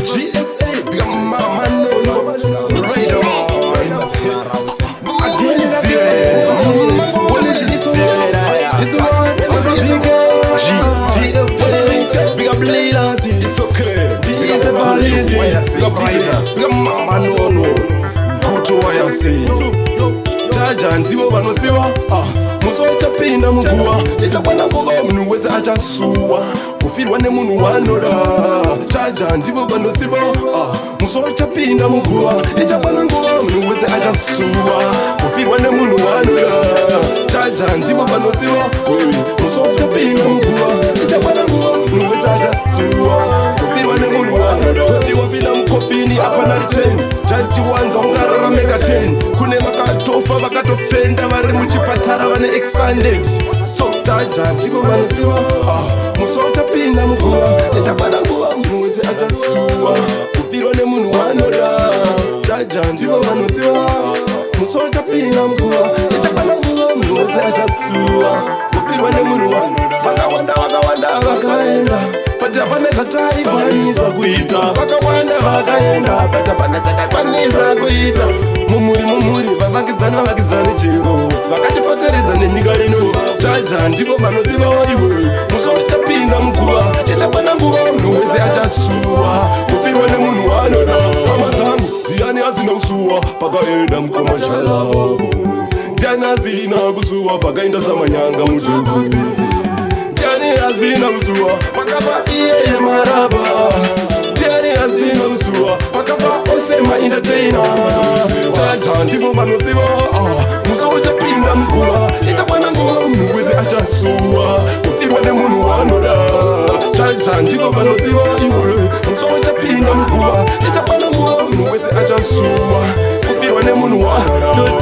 GFA, big mama, no, right on. Again, what is it? It's GFA, big up Leila, it's okay. Big up Police, big up Riders, big up mama, no, go to what I say. Jaja, ndiwo vanosiwa musocha pinda muguwa ichakwana ngoba munhu wese achasuwa kufirwa nemunhu wanora jaja ndivo vanosiva musocha pinda muguwa ichakwana ngoba munhu wese achasuwa kufirwa nemunhu wanora jaja ndivo vanosiva musocha pinda muguwa ichakwana ngoba munhu wese achasuwa kufirwa nemunhu wanora toti wapinda mukopini apana 10 just wanza ungararameka 10 kune vakatofa vakatofenda vari muchipatara vane expanded so jaja ndiko vanosiva musotapinda muguva ichakwana nguva munhu wese achasuwa kupirwa nemunhu wanoda jaja ndiko vanosiva musotapinda muguva ichakwana nguva munhu wese achasuwa kupirwa nemunhu wanoda vakawanda vakaenda pati hapana zvataikwanisa kuita vakawanda vakaenda pati hapana chatakwanisa kuita mumuri vavakidzani chero vakatipoteredza nenyika ino jaja ndipo vanosiva iwe musotapinda muguva ichakwana nguva munhu wese achasuwa kupirwa nemunhu wanoda mama dzangu ndiani asina kusuwa pakaenda mukomashalavo ndiani asina kusuwa pakaenda samanyanga mutokodzi Azina usua, pakapa iye maraba. Tiari azina usua, pakapa osema entertainer. Jaja ndipo vanosiva, musocha pinda mguva. Ichakwana nguva munhu wese achasuwa, kupirwa nemunhu wanoda. Jaja ndipo vanosiva iwe, musocha pinda mguva. Ichakwana nguva munhu wese achasuwa, kupirwa nemunhu wanoda.